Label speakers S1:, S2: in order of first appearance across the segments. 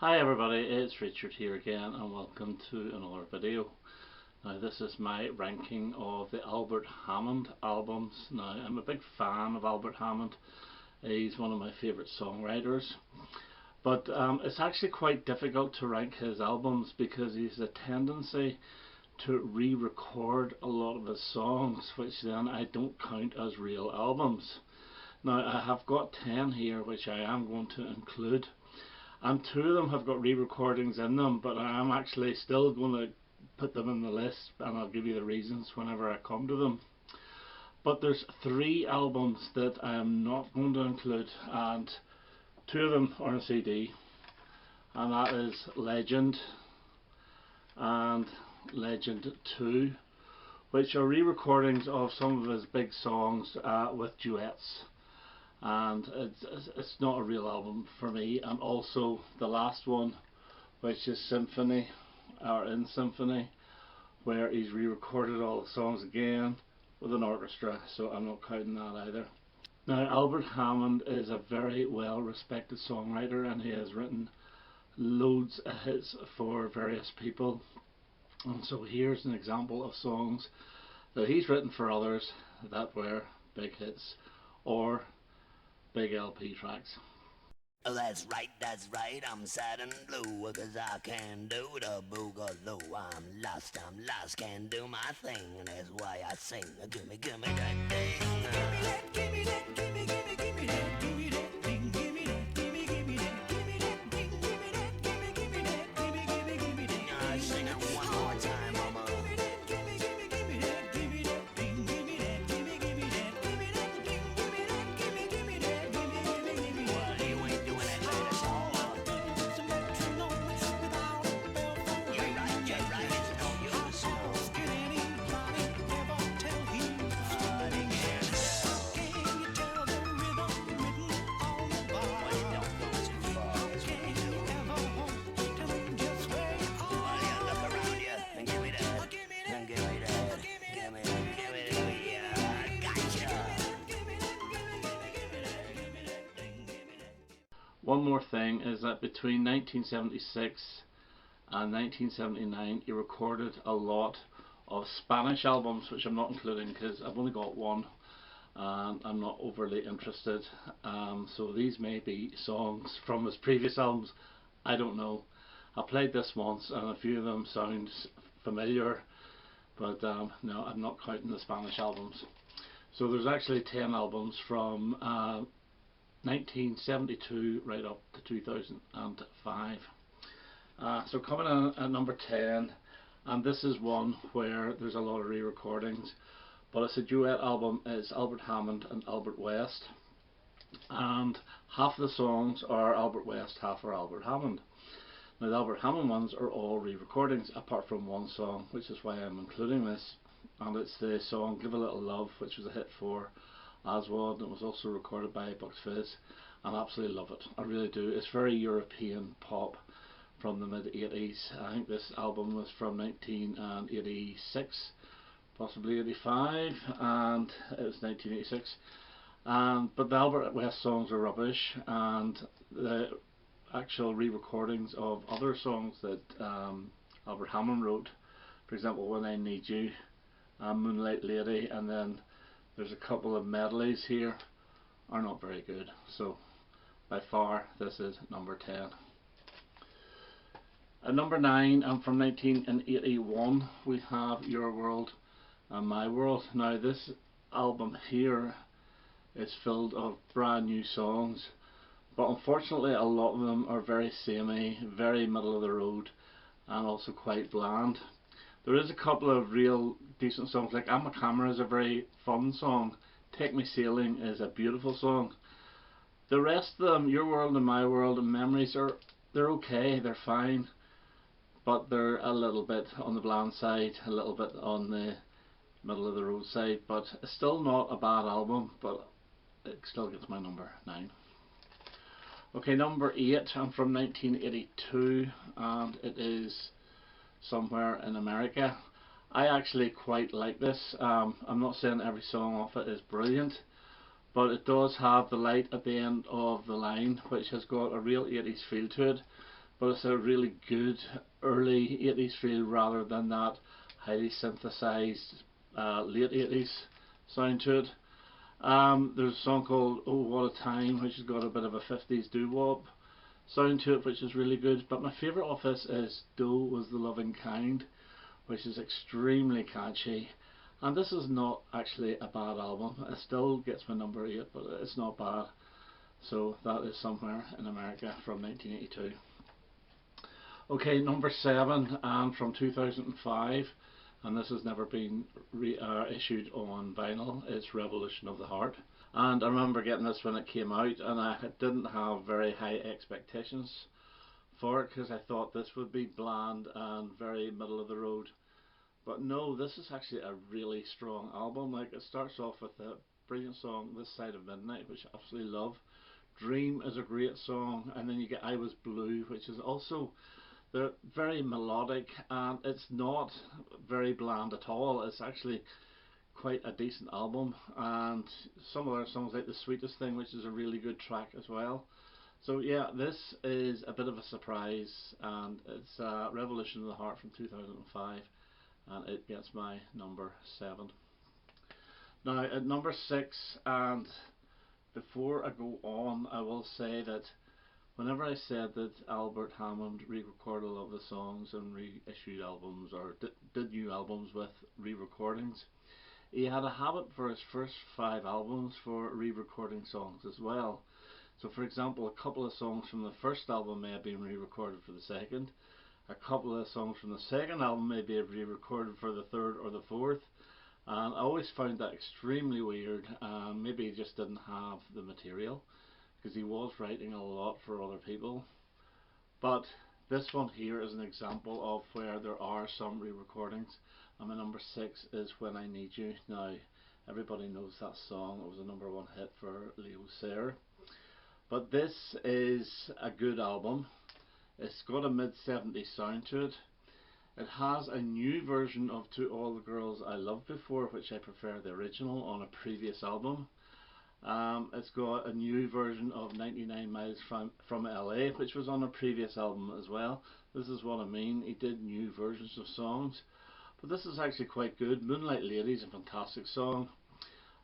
S1: Hi everybody, it's Richard here again and welcome to another video. Now this is my ranking of the Albert Hammond albums. Now I'm a big fan of Albert Hammond. He's one of my favourite songwriters. But it's actually quite difficult to rank his albums because he has a tendency to re-record a lot of his songs, which then I don't count as real albums. Now I have got 10 here which I am going to include. And 2 of them have got re-recordings in them, but I am actually still going to put them in the list, and I'll give you the reasons whenever I come to them. But there's 3 albums that I am not going to include, and 2 of them are on CD, and that is Legend and Legend 2, which are re-recordings of some of his big songs with duets. And it's not a real album for me. And also the last one, which is Symphony, or In Symphony, where he's re-recorded all the songs again with an orchestra, so I'm not counting that either. Now Albert Hammond is a very well respected songwriter, and he has written loads of hits for various people, and so here's an example of songs that he's written for others that were big hits or big LP tracks.
S2: That's right, I'm sad and blue, 'cause I can't do the boogaloo. I'm lost, can't do my thing, and that's why I sing. Gimme that thing. Give me that, give me that, give me that, give me that thing, give me that, give me that, give me that thing, give me that, give me that, give me that. Sing it one more time, mama. Give me that, give me that, give me that thing, give me that, give me that, give me that thing, give me that, give me that. Well, you ain't doing that right at all. You're right, it's no use. Can anybody ever tell him? Can you tell the rhythm written on the bar? Well, you don't go too far. Can you ever hold him just where you are? Well, you look around you and give me that. Give me that. Give me that. Give me that. Yeah, gotcha.
S1: One more thing is that between 1976 and 1979 he recorded a lot of Spanish albums, which I'm not including because I've only got one and I'm not overly interested. So these may be songs from his previous albums, I don't know. I played this once and a few of them sound familiar, but no, I'm not counting the Spanish albums. So there's actually 10 albums from 1972 right up to 2005. So coming in at number 10, and this is one where there's a lot of re-recordings, but it's a duet album. It's Albert Hammond and Albert West, and half of the songs are Albert West, half are Albert Hammond. Now the Albert Hammond ones are all re-recordings apart from one song, which is why I'm including this, and it's the song Give a Little Love, which was a hit for Oswald. It was also recorded by Bucks Fizz, and I absolutely love it. I really do. It's very European pop from the mid 80s. I think this album was from 1986, possibly 85, and it was 1986. But the Albert West songs are rubbish, and the actual re-recordings of other songs that Albert Hammond wrote, for example When I Need You, Moonlight Lady, and then there's a couple of medleys here, are not very good. So by far this is number 10. At number 9, and from 1981, we have Your World and My World. Now this album here is filled of brand new songs, but unfortunately a lot of them are very samey, very middle of the road, and also quite bland. There is a couple of real decent songs, like I'm a Camera is a very fun song. Take Me Sailing is a beautiful song. The rest of them, Your World and My World and Memories, they're okay, they're fine, but they're a little bit on the bland side, a little bit on the middle of the road side, but it's still not a bad album, but it still gets my number 9. Okay, number 8, I'm from 1982, and it is Somewhere in America. I actually quite like this. I'm not saying every song off it is brilliant, but it does have the light at the end of the line, which has got a real 80s feel to it. but it's a really good early 80s feel rather than that highly synthesized late 80s sound to it. There's a song called Oh What a Time, which has got a bit of a 50s doo-wop sound to it, which is really good. But my favourite of this is Doe Was the Loving Kind, which is extremely catchy. And this is not actually a bad album. It still gets my number 8, but it's not bad. So that is Somewhere in America from 1982. Okay, number 7, and from 2005, and this has never been issued on vinyl. It's Revolution of the Heart. And I remember getting this when it came out, and I didn't have very high expectations for it because I thought this would be bland and very middle of the road. But no, this is actually a really strong album. Like, it starts off with a brilliant song, This Side of Midnight, which I absolutely love. Dream is a great song, and then you get I Was Blue, which is also, they're very melodic, and it's not very bland at all. It's actually quite a decent album, and some other songs like The Sweetest Thing, which is a really good track as well. So yeah, this is a bit of a surprise, and it's Revolution of the Heart from 2005, and it gets my number 7. Now at number 6, and before I go on, I will say that whenever I said that Albert Hammond re-recorded a lot of the songs and reissued albums, or did new albums with re-recordings, he had a habit for his first 5 albums for re-recording songs as well. So for example, a couple of songs from the first album may have been re-recorded for the second, a couple of songs from the second album may be re-recorded for the third or the fourth, and I always found that extremely weird. Maybe he just didn't have the material, because he was writing a lot for other people. But this one here is an example of where there are some re-recordings, and my number 6 is When I Need You. Now, everybody knows that song. It was a number 1 hit for Leo Sayer. But this is a good album. It's got a mid-70s sound to it. It has a new version of To All the Girls I Loved Before, which I prefer the original, on a previous album. It's got a new version of 99 Miles from LA, which was on a previous album as well. This is what I mean. He did new versions of songs, but this is actually quite good. Moonlight Lady is a fantastic song.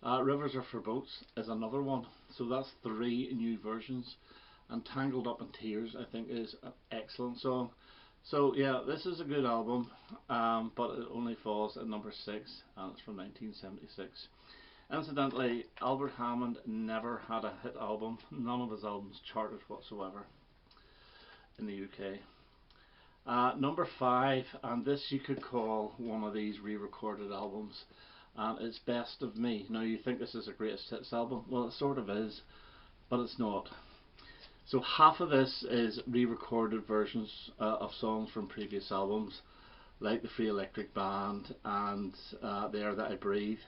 S1: Rivers Are for Boats is another one. So that's 3 new versions. And Tangled Up in Tears, I think, is an excellent song. So yeah, this is a good album, but it only falls at number 6, and it's from 1976. Incidentally, Albert Hammond never had a hit album. None of his albums charted whatsoever in the UK. Number 5, and this you could call one of these re-recorded albums, and it's Best of Me. Now you think this is a greatest hits album. Well, it sort of is, but it's not. So half of this is re-recorded versions of songs from previous albums, like the Free Electric Band and The Air That I Breathe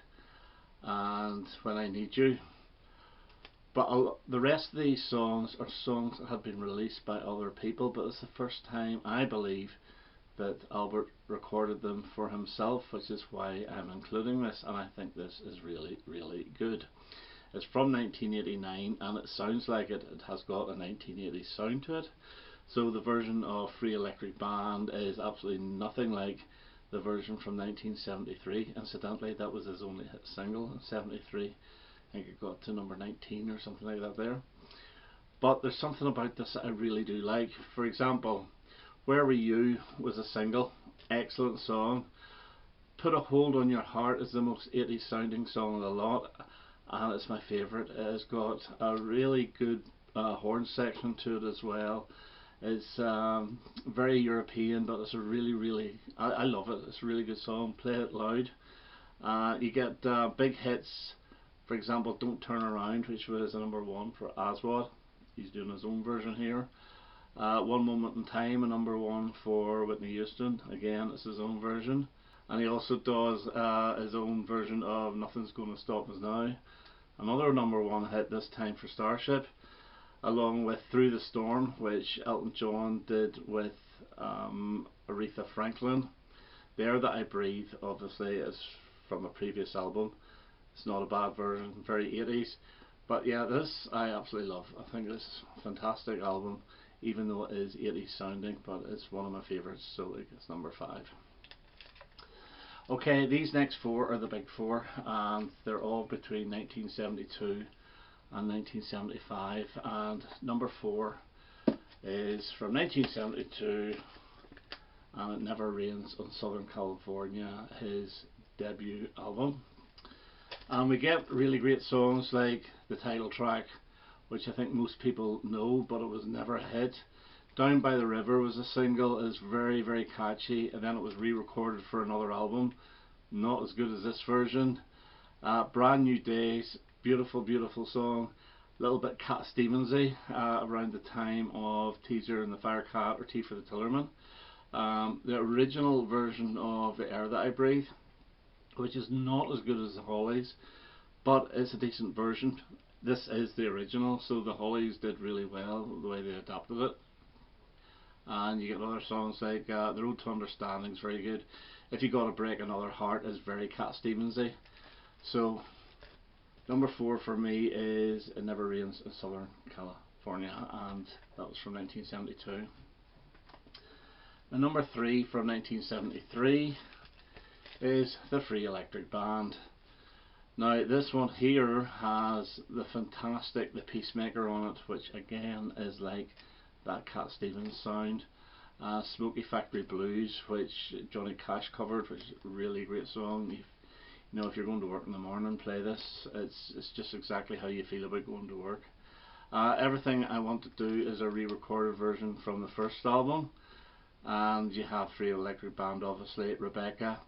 S1: and When I Need You. But the rest of these songs are songs that have been released by other people, but it's the first time, I believe, that Albert recorded them for himself, which is why I'm including this, and I think this is really, really good. It's from 1989, and it sounds like it has got a 1980s sound to it. So the version of Free Electric Band is absolutely nothing like the version from 1973. Incidentally, that was his only hit single in 73. I think it got to number 19 or something like that there. But there's something about this that I really do like. For example, Where Were You was a single, excellent song. Put a Hold on Your Heart is the most 80s sounding song of the lot, and it's my favourite. It's got a really good horn section to it as well. It's very European, but it's a really, I love it. It's a really good song. Play it loud. You get big hits, for example, Don't Turn Around, which was a number 1 for Aswad. He's doing his own version here. One Moment in Time, a number 1 for Whitney Houston. Again, it's his own version. And he also does his own version of Nothing's Gonna Stop Us Now. Another number 1 hit, this time for Starship, along with Through the Storm, which Elton John did with Aretha Franklin. The Air That I Breathe, obviously, is from a previous album. It's not a bad version, very 80s. But yeah, this I absolutely love. I think this is a fantastic album. even though it is 80s sounding, but it's one of my favourites, so it's number 5. Okay, these next 4 are the big 4, and they're all between 1972 and 1975, and number 4 is from 1972, and It Never Rains on Southern California, his debut album. And we get really great songs like the title track, which I think most people know, but it was never a hit. Down by the River was a single, is very, very catchy, and then it was re-recorded for another album, not as good as this version. Brand New Days, beautiful, beautiful song, a little bit Cat Stevensy, around the time of Teaser and the Firecat, or Tea for the Tillerman. The original version of The Air That I Breathe, which is not as good as the Hollies, but it's a decent version. This is the original, so the Hollies did really well the way they adapted it. And you get other songs like The Road to Understanding is very good. If You Gotta Break Another Heart is very Cat Stevensy. So number 4 for me is It Never Rains in Southern California, and that was from 1972. The number 3 from 1973 is The Free Electric Band. Now this one here has the fantastic The Peacemaker on it, which again is like that Cat Stevens sound. Smoky Factory Blues, which Johnny Cash covered, which is a really great song. You know, if you're going to work in the morning, play this. It's just exactly how you feel about going to work. Everything I Want to Do is a re-recorded version from the first album, and you have Free Electric Band, obviously, Rebecca.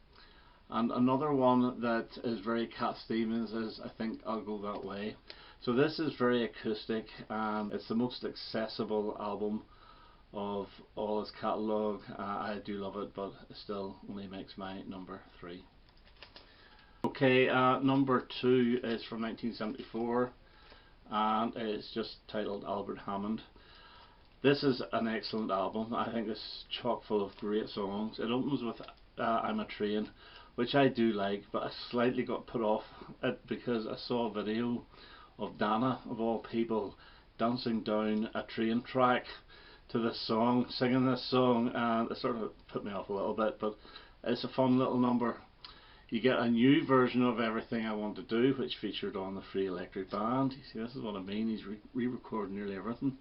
S1: And another one that is very Cat Stevens is I Think I'll Go That Way. So this is very acoustic, and it's the most accessible album of all his catalogue. I do love it, but it still only makes my number 3. Okay, number 2 is from 1974, and it's just titled Albert Hammond. This is an excellent album. I think it's chock full of great songs. It opens with I'm a Train, which I do like, but I slightly got put off it because I saw a video of Dana, of all people, dancing down a train track to this song, singing this song, and it sort of put me off a little bit, but it's a fun little number. You get a new version of Everything I Want to Do, which featured on the Free Electric Band. You see, this is what I mean, he's re-recording nearly everything.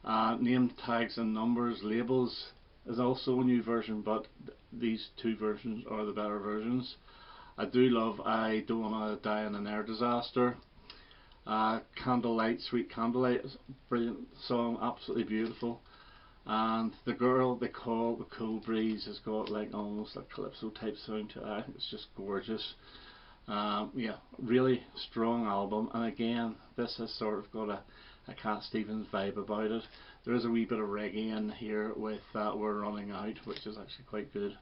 S1: Name Tags and Numbers, Labels is also a new version, but these 2 versions are the better versions. I do love I Don't Wanna Die in an Air Disaster. Candlelight, Sweet Candlelight is a brilliant song, absolutely beautiful. And The Girl They Call the Cool Breeze has got like almost a calypso type sound to it. I think it's just gorgeous. Yeah, really strong album, and again this has sort of got a Cat Stevens vibe about it. There is a wee bit of reggae in here with We're Running Out, which is actually quite good.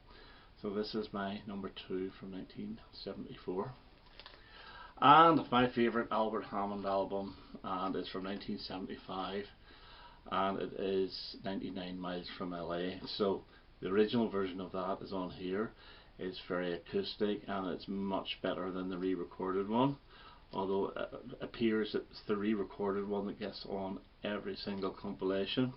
S1: So this is my number 2 from 1974. And my favourite Albert Hammond album, and it's from 1975, and it is 99 Miles from LA. So the original version of that is on here. It's very acoustic, and it's much better than the re-recorded one, although it appears it's the re-recorded one that gets on every single compilation.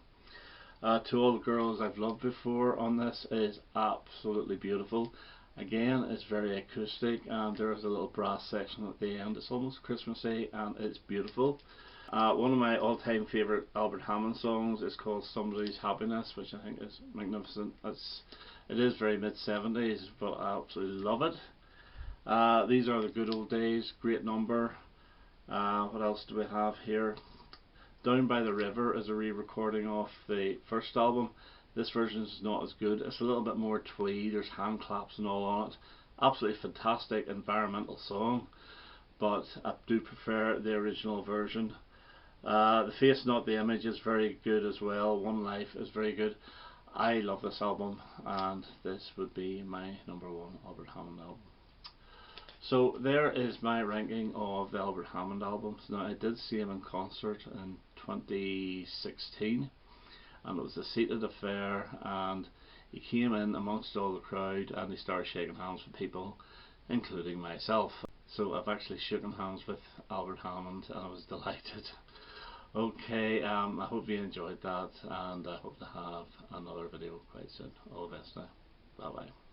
S1: To All the Girls I've Loved Before on this is absolutely beautiful. Again, it's very acoustic, and there's a little brass section at the end. It's almost Christmassy, and it's beautiful. One of my all-time favourite Albert Hammond songs is called Somebody's Happiness, which I think is magnificent. It is very mid-70s, but I absolutely love it. These Are the Good Old Days, great number. What else do we have here? Down by the River is a re-recording of the first album. This version is not as good. It's a little bit more twee, there's hand claps and all on it. Absolutely fantastic environmental song, but I do prefer the original version. The Face Not the Image is very good as well. One Life is very good. I love this album, and this would be my number 1 Albert Hammond album. So there is my ranking of the Albert Hammond albums. Now I did see him in concert in 2016, and it was a seated affair, and he came in amongst all the crowd and he started shaking hands with people, including myself. So I've actually shaken hands with Albert Hammond, and I was delighted. Okay, I hope you enjoyed that, and I hope to have another video quite soon. All the best now. Bye bye.